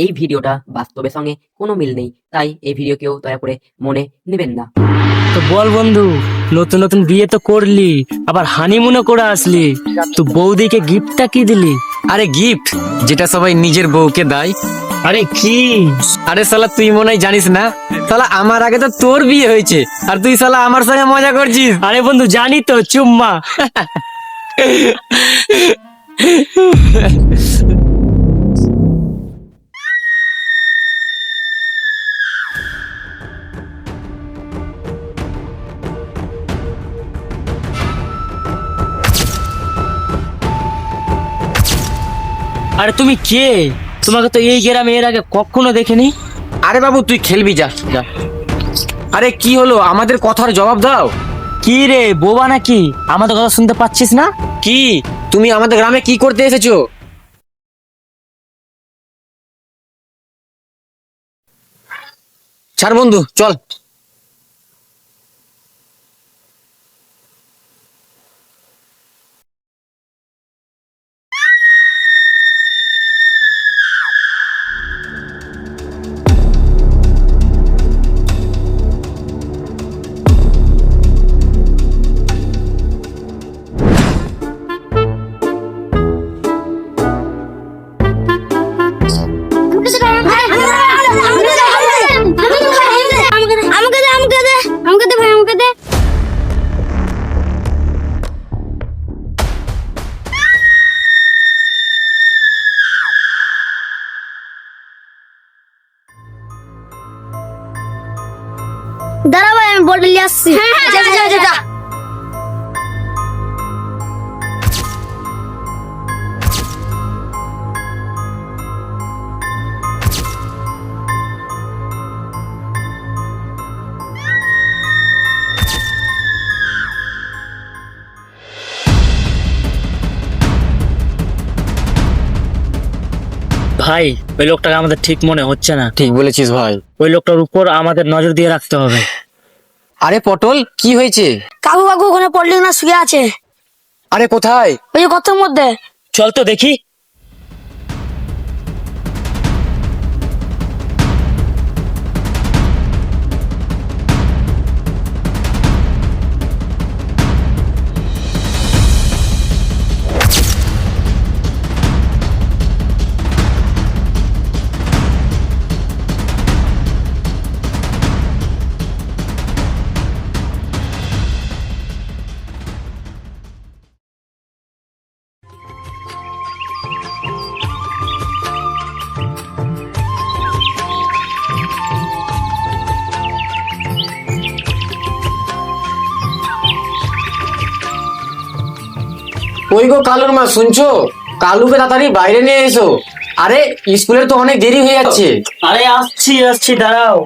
এই ভিডিওটা বাস্তবের সঙ্গে কোনো মিল নেই, তাই এই ভিডিও কেউ দয়া করে মনে নেবেন না। তো বল বন্ধু, নতুন নতুন বিয়ে তো করলি, আবার হানিমুনও করে আসলি, তো বৌদিকে গিফটটা কি দিলি? আরে গিফট যেটা সবাই নিজের বউকে দেয়। আরে কি? আরে শালা তুই মনে হয় জানিস না, শালা আমার আগে তো তোর বিয়ে হয়েছে আর তুই শালা আমার সঙ্গে মজা করছিস। আরে বন্ধু জানি তো, চুম্মা। আরে তুমি কে? তোমাকে তো এই গ্রামে এর আগে কখনো দেখিনি। আরে বাবু তুই খেলবি, যা যা। আরে কি হলো, আমাদের কথার জবাব দাও। কি রে বোবা নাকি? আমাদের কথা শুনতে পাচ্ছিস না? কি তুমি আমাদের গ্রামে কি করতে এসেছো? ছাড় বন্ধু, চল। দাঁড়া ভাই, আমি বলটা নিয়ে আসছি। যা যা যা যা। ভাই ওই লোকটাকে আমাদের ঠিক মনে হচ্ছে না। ঠিক বলেছিস ভাই। ওই লোকটার উপর আমাদের নজর দিয়ে রাখতে হবে। আরে পটল, কি হয়েছে? কাকু কাকু ওখানে পড়লি না, শুয়ে আছে। আরে কোথায়? ওই যে কথার মধ্যে। চল তো দেখি। ওই গো কালুর মা, শুনছো? কালুকে তাড়াতাড়ি বাইরে নিয়ে এসো। আরে স্কুলের তো অনেক দেরি হয়ে যাচ্ছে। আরে আসছি আসছি, দাঁড়াও।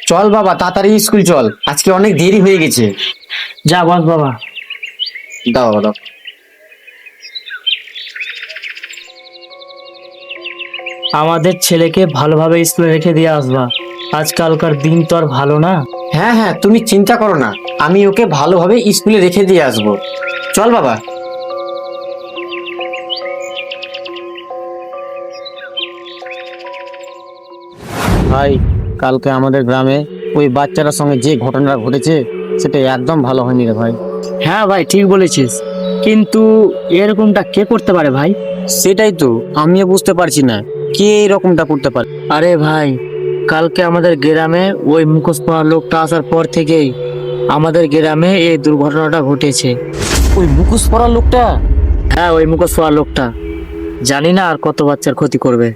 চল বাবা, তাড়াতাড়ি স্কুল চল, আজকে অনেক দেরি হয়ে গেছে। যা বস বাবা। দাও বাবা, দাও। আমাদের ছেলেকে ভালোভাবে স্কুলে রেখে দিয়ে আসবা, আজকালকার দিন তো আর ভালো না। হ্যাঁ হ্যাঁ, তুমি চিন্তা করো না, আমি ওকে ভালোভাবে স্কুলে রেখে দিয়ে আসবো। চল বাবা। ভাই, কালকে আমাদের গ্রামে ওই বাচ্চাটার সঙ্গে যে ঘটনাটা ঘটেছে সেটা একদম ভালো হয়নি রে ভাই। হ্যাঁ ভাই ঠিক বলেছিস, কিন্তু এরকমটা কে করতে পারে ভাই? সেটাই তো আমিও বুঝতে পারছি না, কে এরকমটা করতে পারে। আরে ভাই, কালকে আমাদের গ্রামে ওই মুখোশ পরা লোকটা আসার পর থেকেই আমাদের গ্রামে এই দুর্ঘটনাটা ঘটেছে। ওই মুখোশ পরা লোকটা? হ্যাঁ, ওই মুখোশ পরা লোকটা জানি না আর কত বাচ্চার ক্ষতি করবে।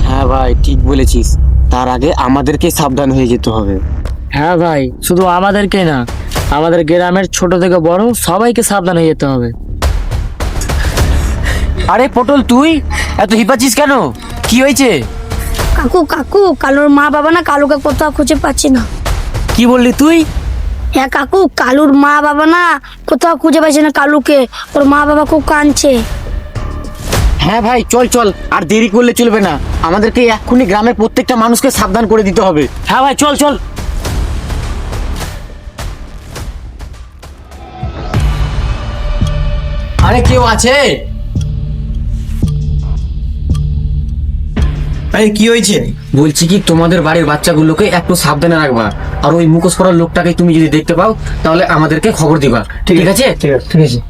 হ্যাঁ ভাই, ঠিক বলেছিস, তার আগে আমাদেরকে সাবধান হয়ে যেতে হবে। হ্যাঁ ভাই, শুধু আমাদেরকে না, আমাদের গ্রামের ছোট থেকে বড় সবাইকে সাবধান হয়ে যেতে হবে। আরে পটল, তুই এত হিপাচ্ছিস কেন? কি হয়েছে? কাকু কাকু, কালুর মা বাবা না কালুকে কোথাও খুঁজে পাচ্ছি না। কি বললি তুই? হ্যাঁ কাকু, কালুর মা বাবা না কোথাও খুঁজে পাচ্ছে না কালুকে। ওর মা বাবা খুব কাঁদছে। হ্যাঁ ভাই, চল চল, আর দেরি করলে চলবে না। আমাদেরকে এক্ষুনি গ্রামের প্রত্যেকটা মানুষকে সাবধান করে দিতে হবে। হ্যাঁ ভাই, চল চল। আরে কেউ আছে? আরে কি হয়েছে? বলছি কি, তোমাদের বাড়ির বাচ্চাগুলোকে একটু সাবধানে রাখবা। আর ওই মুখোশ পরা লোকটাকে তুমি যদি দেখতে পাও তাহলে আমাদেরকে খবর দিবা, ঠিক আছে? ঠিক আছে, ঠিক আছে।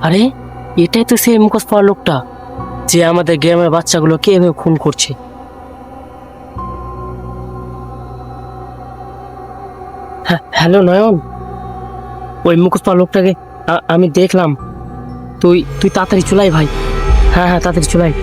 আরে এটাই তো সেই মুখোশ পরা লোকটা যে আমাদের গ্রামের বাচ্চাগুলোকে এভাবে খুন করছে। হ্যালো নয়ন, ওই মুখোশ পরা লোকটাকে আমি দেখলাম। তুই তুই তাড়াতাড়ি চলাই ভাই। হ্যাঁ হ্যাঁ, তাড়াতাড়ি চলাই।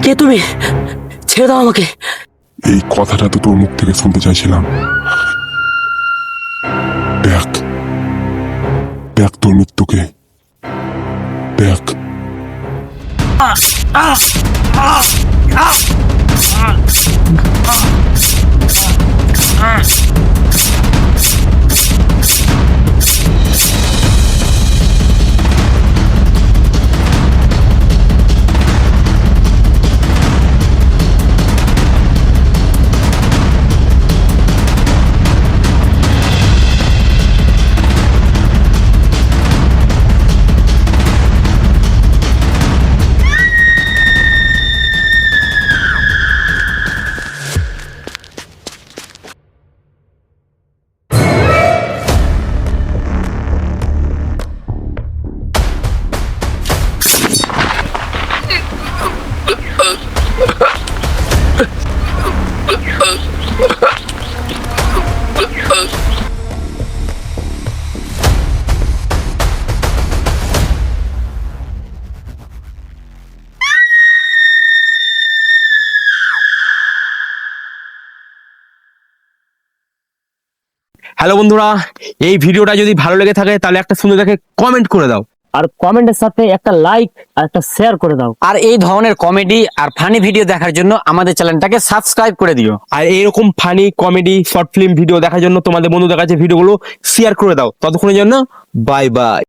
কে তুমি? ছেড়ে দাও আমাকে। এই কথাটা তো তোর মুখ থেকে শুনতে চাইছিলাম। দেখ, দেখ তোর মৃত্যুকে, দেখ। হ্যালো বন্ধুরা, এই ভিডিওটা যদি ভালো লেগে থাকে তাহলে একটা সুন্দর দেখে কমেন্ট করে দাও, আর কমেন্টের সাথে একটা লাইক আর একটা শেয়ার করে দাও। আর এই ধরনের কমেডি আর ফানি ভিডিও দেখার জন্য আমাদের চ্যানেলটাকে সাবস্ক্রাইব করে দিও। আর এইরকম funny comedy short film video দেখার জন্য তোমাদের বন্ধুদের কাছে ভিডিওগুলো শেয়ার করে দাও। ততক্ষণের জন্য বাই বাই।